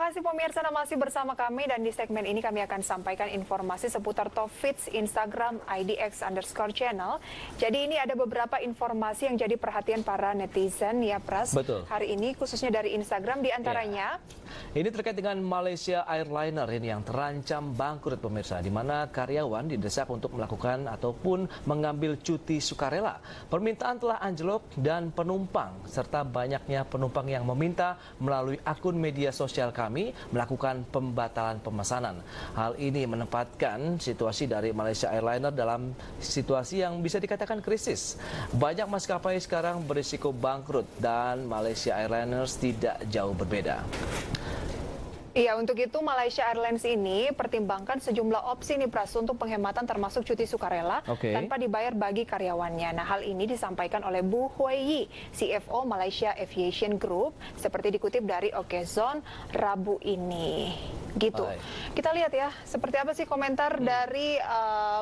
kasih pemirsa, Anda masih bersama kami dan di segmen ini kami akan sampaikan informasi seputar top feeds Instagram IDX_channel. Jadi ini ada beberapa informasi yang jadi perhatian para netizen ya Pras. Betul. Hari ini khususnya dari Instagram diantaranya. Ini terkait dengan Malaysia Airlines ini yang terancam bangkrut pemirsa, di mana karyawan didesak untuk melakukan ataupun mengambil cuti sukarela. Permintaan telah anjlok dan penumpang serta banyaknya penumpang yang meminta melalui akun media sosial kami melakukan pembatalan pemesanan. Hal ini menempatkan situasi dari Malaysia Airlines dalam situasi yang bisa dikatakan krisis. Banyak maskapai sekarang berisiko bangkrut dan Malaysia Airlines tidak jauh berbeda. Iya, untuk itu Malaysia Airlines ini pertimbangkan sejumlah opsi nih Pras untuk penghematan termasuk cuti sukarela tanpa dibayar bagi karyawannya. Nah, hal ini disampaikan oleh Bu Hui Yi, CFO Malaysia Aviation Group, seperti dikutip dari Okezon Rabu ini. Gitu. Kita lihat ya, seperti apa sih komentar dari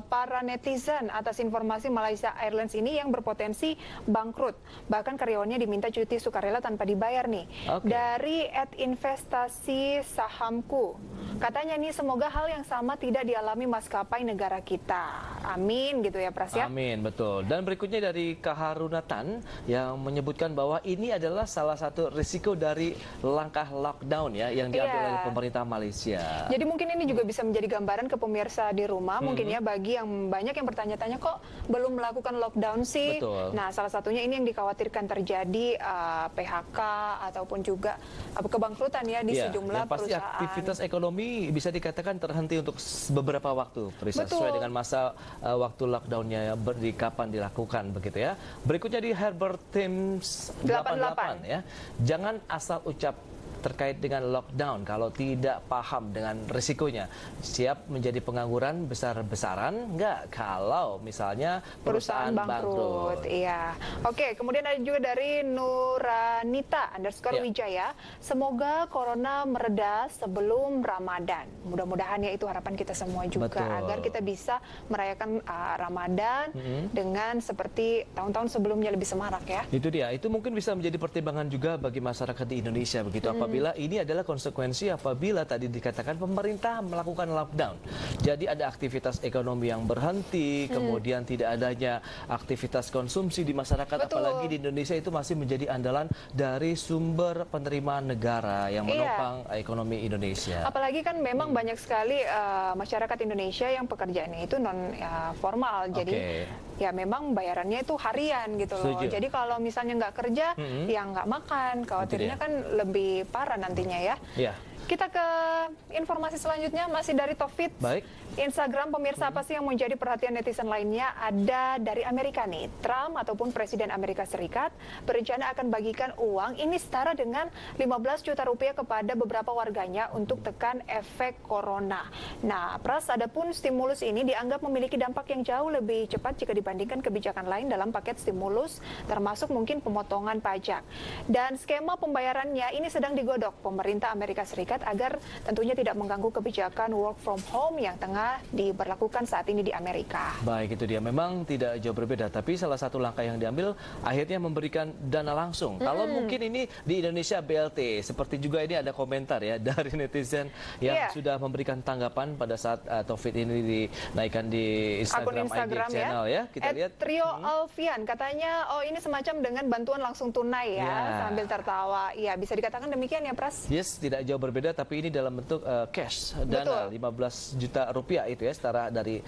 para netizen atas informasi Malaysia Airlines ini yang berpotensi bangkrut. Bahkan karyawannya diminta cuti sukarela tanpa dibayar nih. Dari @investasi sahamku. Katanya nih semoga hal yang sama tidak dialami maskapai negara kita. Amin gitu ya Pras ya. Amin, betul. Dan berikutnya dari Kaharunatan yang menyebutkan bahwa ini adalah salah satu risiko dari langkah lockdown ya yang diambil oleh pemerintah Malaysia. Jadi mungkin ini juga bisa menjadi gambaran ke pemirsa di rumah mungkin ya, bagi yang banyak yang bertanya-tanya kok belum melakukan lockdown sih. Betul. Nah, salah satunya ini yang dikhawatirkan terjadi PHK ataupun juga kebangkrutan ya di sejumlah perusahaan. Aktivitas ekonomi bisa dikatakan terhenti untuk beberapa waktu, sesuai dengan masa waktu lockdownnya di kapan dilakukan begitu ya. Berikutnya di Herbert Teams 88 ya. Jangan asal ucap terkait dengan lockdown kalau tidak paham dengan risikonya. Siap menjadi pengangguran besar-besaran nggak kalau misalnya perusahaan bangkrut. Iya. Oke, kemudian ada juga dari Nuranita_Wijaya. Semoga corona mereda sebelum Ramadan. Mudah-mudahan ya, itu harapan kita semua juga. Agar kita bisa merayakan Ramadan dengan seperti tahun-tahun sebelumnya, lebih semarak ya. Itu dia. Itu mungkin bisa menjadi pertimbangan juga bagi masyarakat di Indonesia begitu. Apabila ini adalah konsekuensi apabila tadi dikatakan pemerintah melakukan lockdown. Jadi ada aktivitas ekonomi yang berhenti, kemudian tidak adanya aktivitas konsumsi di masyarakat, apalagi di Indonesia itu masih menjadi andalan dari sumber penerimaan negara yang menopang ekonomi Indonesia. Apalagi kan memang banyak sekali masyarakat Indonesia yang pekerjaannya itu non formal. Jadi ya memang bayarannya itu harian gitu loh. Jadi kalau misalnya nggak kerja, ya nggak makan. Khawatirnya kan lebih parah nantinya ya. Kita ke informasi selanjutnya, masih dari top feed Instagram. Pemirsa, apa sih yang menjadi perhatian netizen lainnya? Ada dari Amerika nih. Trump ataupun Presiden Amerika Serikat berencana akan bagikan uang ini setara dengan 15 juta rupiah kepada beberapa warganya untuk tekan efek corona. Nah, Pras, adapun stimulus ini dianggap memiliki dampak yang jauh lebih cepat jika dibandingkan kebijakan lain dalam paket stimulus, termasuk mungkin pemotongan pajak. Dan skema pembayarannya ini sedang digodok pemerintah Amerika Serikat agar tentunya tidak mengganggu kebijakan work from home yang tengah diberlakukan saat ini di Amerika. Baik, itu dia. Memang tidak jauh berbeda, tapi salah satu langkah yang diambil akhirnya memberikan dana langsung. Kalau mungkin ini di Indonesia BLT, seperti juga ini ada komentar ya dari netizen yang sudah memberikan tanggapan pada saat Taufik ini dinaikkan di Instagram IDX channel ya. Kita lihat. Trio Alfian katanya, oh ini semacam dengan bantuan langsung tunai ya, sambil tertawa. Iya, bisa dikatakan demikian ya Pras? Yes, tidak jauh berbeda, tapi ini dalam bentuk cash, dana 15 juta rupiah itu ya, setara dari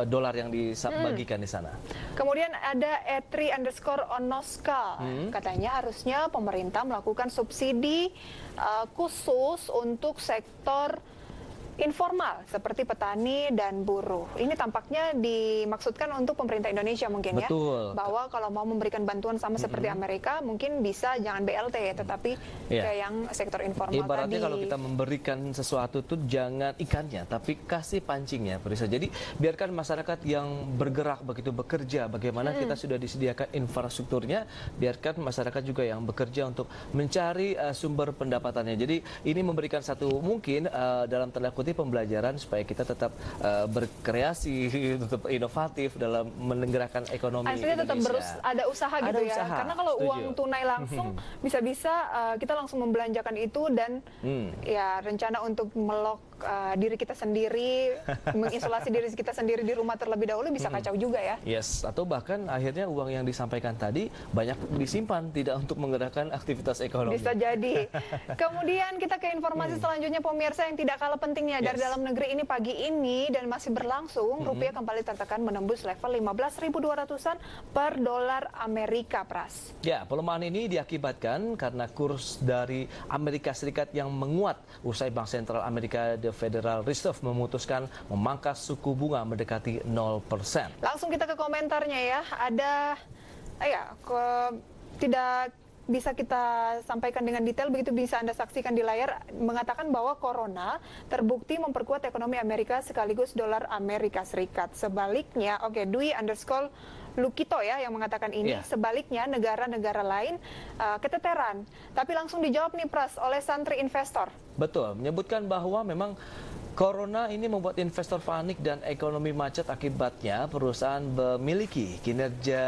dolar yang dibagikan di sana. Kemudian ada @tri_onoska. Katanya harusnya pemerintah melakukan subsidi khusus untuk sektor informal seperti petani dan buruh. Ini tampaknya dimaksudkan untuk pemerintah Indonesia mungkin ya. Bahwa kalau mau memberikan bantuan sama seperti Amerika, mungkin bisa jangan BLT tetapi kayak yang sektor informal ibaratnya kalau kita memberikan sesuatu tuh jangan ikannya, tapi kasih pancingnya. Jadi biarkan masyarakat yang bergerak begitu bekerja, bagaimana kita sudah disediakan infrastrukturnya, biarkan masyarakat juga yang bekerja untuk mencari sumber pendapatannya. Jadi ini memberikan satu mungkin dalam tanda kutip mengikuti pembelajaran supaya kita tetap berkreasi, tetap inovatif dalam menggerakkan ekonomi Aslinya tetap Indonesia. ada usaha gitu ya. Usaha. Karena kalau Setuju. uang tunai langsung bisa-bisa kita langsung membelanjakan itu dan ya rencana untuk melok diri kita sendiri, mengisolasi diri kita sendiri di rumah terlebih dahulu bisa kacau juga ya. Yes, atau bahkan akhirnya uang yang disampaikan tadi banyak disimpan tidak untuk menggerakkan aktivitas ekonomi. Bisa jadi. Kemudian kita ke informasi selanjutnya pemirsa yang tidak kalah pentingnya dari dalam negeri ini pagi ini dan masih berlangsung, rupiah kembali tertekan menembus level 15.200-an per dolar Amerika, Pras. Ya, pelemahan ini diakibatkan karena kurs dari Amerika Serikat yang menguat usai Bank Sentral Amerika The Federal Reserve memutuskan memangkas suku bunga mendekati 0%. Langsung kita ke komentarnya ya. Ada tidak bisa kita sampaikan dengan detail, begitu bisa Anda saksikan di layar, mengatakan bahwa corona terbukti memperkuat ekonomi Amerika sekaligus dolar Amerika Serikat. Sebaliknya, Dwi_Lukito ya yang mengatakan ini, sebaliknya negara-negara lain keteteran. Tapi langsung dijawab nih Pras oleh santri investor. Betul, menyebutkan bahwa memang Corona ini membuat investor panik dan ekonomi macet, akibatnya perusahaan memiliki kinerja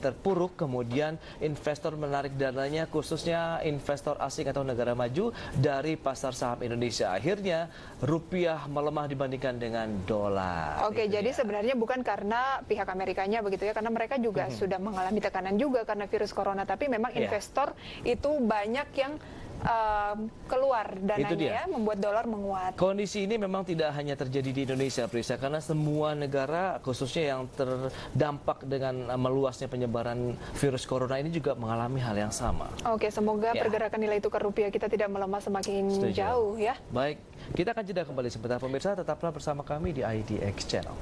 terpuruk, kemudian investor menarik dananya khususnya investor asing atau negara maju dari pasar saham Indonesia. Akhirnya rupiah melemah dibandingkan dengan dolar. Oke, jadi sebenarnya bukan karena pihak Amerikanya begitu ya, karena mereka juga sudah mengalami tekanan juga karena virus corona, tapi memang investor itu banyak yang keluar dananya ya, membuat dolar menguat. Kondisi ini memang tidak hanya terjadi di Indonesia, Prisa, karena semua negara khususnya yang terdampak dengan meluasnya penyebaran virus corona ini juga mengalami hal yang sama. Oke, semoga pergerakan nilai tukar rupiah kita tidak melemah semakin jauh ya. Baik, kita akan jeda kembali sebentar pemirsa, tetaplah bersama kami di IDX Channel.